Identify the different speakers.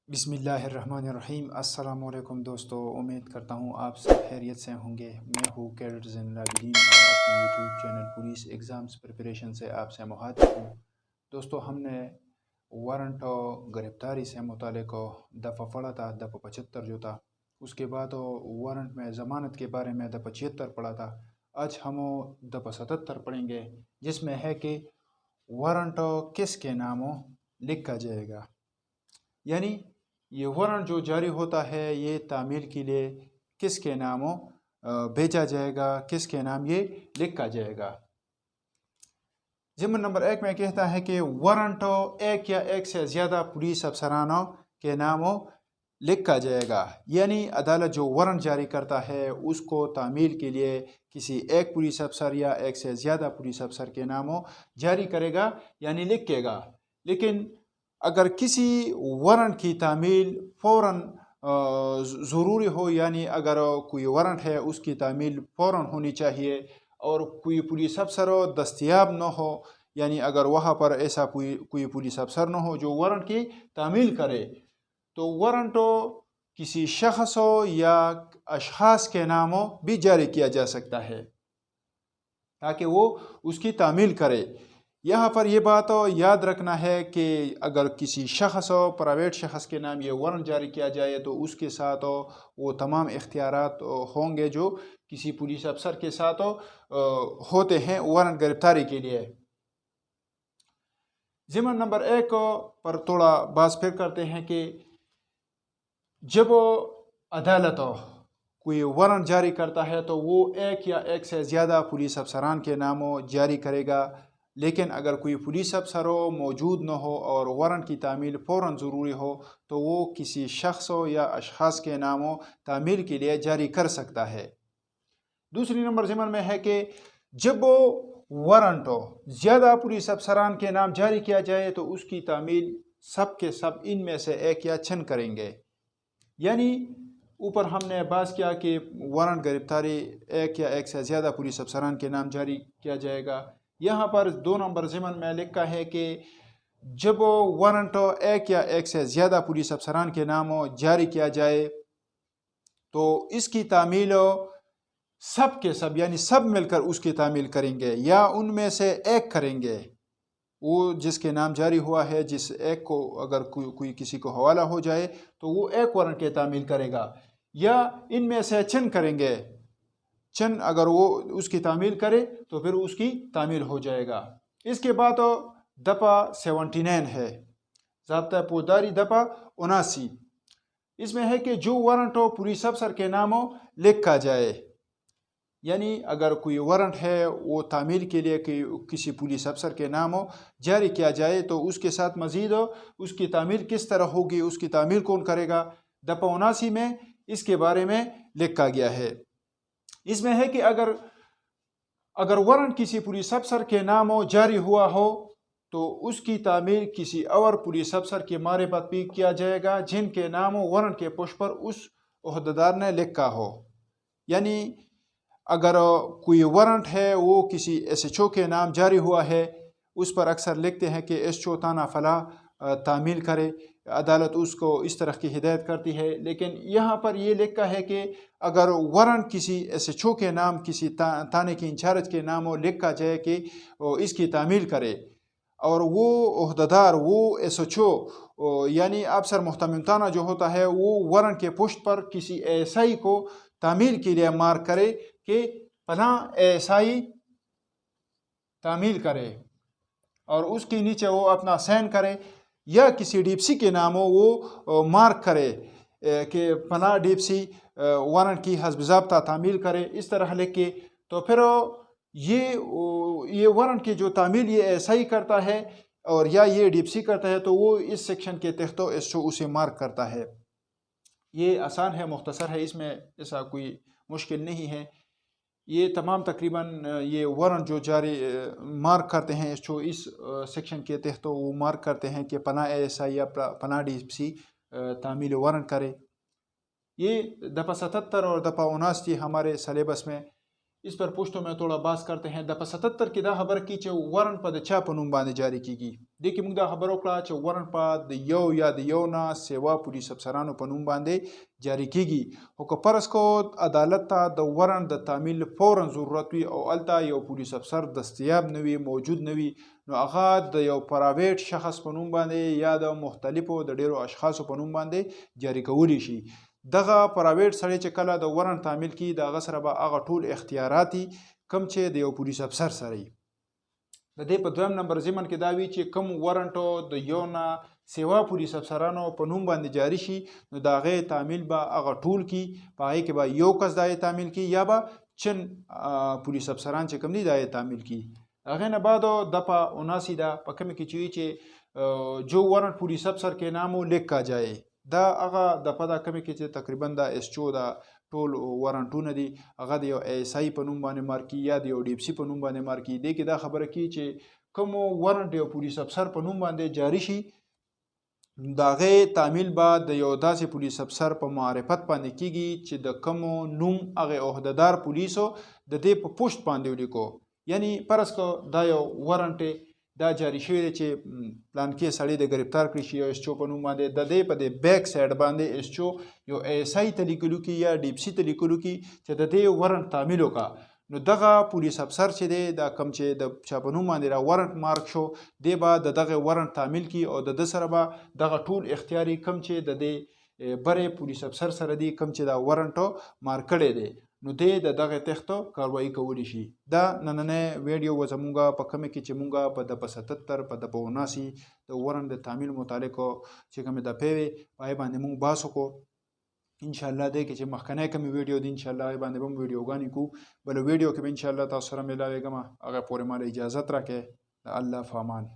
Speaker 1: बिस्मिल्लाहिर्रहमानिर्रहीम। अस्सलाम वालेकुम दोस्तों, उम्मीद करता हूँ आप सब खैरियत से होंगे। मैं हूँ कैडेट ज़ैनुल आबिदीन और अपने YouTube channel police exams preparation से आपसे मुखातिब हूँ। दोस्तों, हमने वारंट और गिरफ्तारी से मुतालिक दफ़ा पढ़ा था, दफ़ा 75 जो था। उसके बाद वारंट में ज़मानत के बारे में दफ़ा 76 पढ़ा था। आज हम दफ़ा 77 पढ़ेंगे, जिसमें है कि वारंट किस के नामों लिखा जाएगा। यानी ये वारंट जो जारी होता है ये तामील के लिए किसके नामों भेजा जाएगा, किसके नाम ये लिखा जाएगा। ज़िम्मन नंबर 1 में कहता है कि वारंट एक या एक से ज़्यादा पुलिस अफसरानों के नामों लिखा जाएगा। यानी अदालत जो वारंट जारी करता है उसको तामील के लिए किसी एक पुलिस अफसर या एक से ज़्यादा पुलिस अफसर के नामों जारी करेगा, यानी लिखेगा। लेकिन अगर किसी वारंट की तामील फ़ौरन ज़रूरी हो, यानी अगर कोई वारंट है उसकी तामील फ़ौरन होनी चाहिए और कोई पुलिस अफसर दस्तयाब न हो, यानी अगर वहाँ पर ऐसा कोई पुलिस अफसर न हो जो वारंट की तामील करे, तो वारंट किसी शख्स या अशखास के नामों भी जारी किया जा सकता है ताकि वो उसकी तामील करे। यहाँ पर यह बात याद रखना है कि अगर किसी शख्स प्राइवेट शख्स के नाम ये वारंट जारी किया जाए तो उसके साथ वो तमाम इख्तियारात होंगे जो किसी पुलिस अफसर के साथ होते हैं वारंट गिरफ्तारी के लिए। ज़िम्मन नंबर 1 पर थोड़ा बात फिर करते हैं कि जब अदालत कोई वारंट जारी करता है तो वो एक या एक से ज़्यादा पुलिस अफसरान के नामों जारी करेगा। लेकिन अगर कोई पुलिस अफसर मौजूद न हो और वारंट की तामील फ़ौरन ज़रूरी हो तो वो किसी शख्स या अशखास के नामों तामील के लिए जारी कर सकता है। दूसरी नंबर ज़िम्मन में है कि जब वारंट ज़्यादा पुलिस अफसरान के नाम जारी किया जाए तो उसकी तामील सब के सब इनमें से एक या चंद करेंगे। यानी ऊपर हमने बात किया कि वारंट गिरफ्तारी एक या एक से ज़्यादा पुलिस अफसरान के नाम जारी किया जाएगा। यहाँ पर 2 नंबर ज़िम्मन में लिखा है कि जब वारंट एक या एक से ज़्यादा पुलिस अफसरान के नाम जारी किया जाए तो इसकी तामील सब के सब यानी सब मिलकर उसकी तामील करेंगे या उनमें से एक करेंगे। वो जिसके नाम जारी हुआ है, जिस एक को अगर कोई किसी को हवाला हो जाए तो वो एक वारंट की तामील करेगा या इनमें से चंद करेंगे। चंद अगर वो उसकी तामील करे तो फिर उसकी तामील हो जाएगा। इसके बाद दफ़ा 79 है, ज़ाब्ता फौजदारी दफ़ा 79। इसमें है कि जो वारंट पुलिस अफसर के नामों लिखा जाए, यानी अगर कोई वारंट है वो तामील के लिए कि किसी पुलिस अफसर के नामों जारी किया जाए तो उसके साथ मज़ीद उसकी तामील किस तरह होगी, उसकी तामील कौन करेगा, दफ़ा 79 में इसके बारे में लिखा गया है। इसमें है कि अगर वारंट किसी पुलिस अफसर के नामों जारी हुआ हो तो उसकी तामील किसी और पुलिस अफसर के मारिफत भी किया जाएगा जिनके नामों वारंट के पुष्प पर उस ओहदेदार ने लिखा हो। यानी अगर कोई वारंट है वो किसी SHO के नाम जारी हुआ है, उस पर अक्सर लिखते हैं कि SHO ताना फला तामील करे, अदालत उसको इस तरह की हिदायत करती है। लेकिन यहाँ पर ये लिखा है कि अगर वारंट किसी SHO के नाम किसी थाने की इंचार्ज के नाम लिखा जाए कि इसकी तामील करे और वो ओहदेदार वो SHO यानी अफसर मुहतमिम थाना जो होता है वो वारंट के पुष्ट पर किसी ASI को तामील के लिए मार्क करे कि फलां ASI तामील करे और उसके नीचे वो अपना साइन करे, या किसी DPC के नाम वो मार्क करे कि फलां DPC वारंट की हस्ब ज़ाब्ता तामील करे, इस तरह लिख के तो फिर ये वारंट की जो तामील ये ASI करता है और या ये DPC करता है तो वो इस सेक्शन के तहत SHO उसे मार्क करता है। ये आसान है, मुख्तसर है, इसमें ऐसा कोई मुश्किल नहीं है। ये तमाम तकरीबन ये वारंट जो जारी मार्क करते हैं SHO इस सेक्शन के तहत तो वो मार्क करते हैं कि पना ASI या पना DPC तामील वारंट करे। ये दफ़ा 77 और दफ़ा 79 हमारे सलेबस में اس پر پشتو میں تھوڑا باس کرتے ہیں. د په 77 کې دا خبره کی چې ورن په د چا په نوم باندې جاری کیږي. د کې موږ دا خبر وکړه چې ورن په د یو یا د یو نه سیوا پولیس افسرانو په نوم باندې جاری کیږي. او که فرض کو عدالت ته د ورن د تعمیل فورا ضرورت وي او الته یو پولیس افسر دستیاب نه وي، موجود نه وي، نو هغه د یو پرایویټ شخص په نوم باندې یا د مختلفو د ډیرو اشخاصو په نوم باندې جاری کولی شي. دغه پرایویټ سړی چې کله د ورن تعمیل کی د هغه سره به هغه ټول اختیاراتي کم چې د یو پولیس افسر سره وي. د دې په دویم نمبر ضمن کې دا وی چې کم ورنټو د یو نه سیوا پولیس افسرانو په نوم باندې جاری شي نو د هغې تعمیل به هغه ټول کی، په هغې کې به یو کس دا تعمیل کی یا به چند پولیس افسران چې کم دي دا تعمیل کی. هغې نه بعد دفعه 79 ده په کومه کې چې جو ورنٹ پولیس افسر کے نامو لکھا جائے، دا هغه دفعه دا کومه کې چې تقریبا دا اس چو دا ټول ورنټونه دي هغه د یو ایس آی په نوم باندې مارکی یا د یو ډی پی سی په نوم باندې مارکی. دې کې دا خبره کی چې کوم ورنټ یو پولیس افسر په نوم باندې جاری شي د هغې تعمیل به د یو داسې پولیس افسر په معرفت باندې کیږي چې د کوم نوم هغې عهدهدار پولیسو د دې په پشت باندې ولیکو. یعنی فرض کو دا یو ورنټ دا جاری شوی دی چې پلان کې سړی د گرفتار کړی شي یو اس چو په نوم باندې، د دې په د بیک سایډ باندې اس چو یو ایس آی ته لیکلو کې یا ډی پی سی ته لیکلو کې چې د دې ورنټ تعمیل وکړه. نو دغه پولیس افسر چې دی دا کم چې د چا په نوم باندې را ورنټ مارک شو دی به د دغه ورنټ تعمیل کی او د ده سره به دغه ټول اختیاري کم چې د دې برې پولیس افسر سره دی کم چې دا ورنټو مارک کړی دی نو دی د دغه تختو کاروایی کولی شي. دا نننې ویډیو و زمونږه په کومه کې چې مونږه په د په 77 په د په 79 د ورن د تعمیل متعلق چې کومې د پیوي پای باندې مونږ باس وکړو. ان شاء الله دې کې چې مخکنی کومې ویډیو دی ان شاء الله باندې به ویډیوګانې کو بل ویډیو کې به ان شاء الله تاسو سره ملاویږم. هغه پورې مال اجازه راکړئ. الله فامان.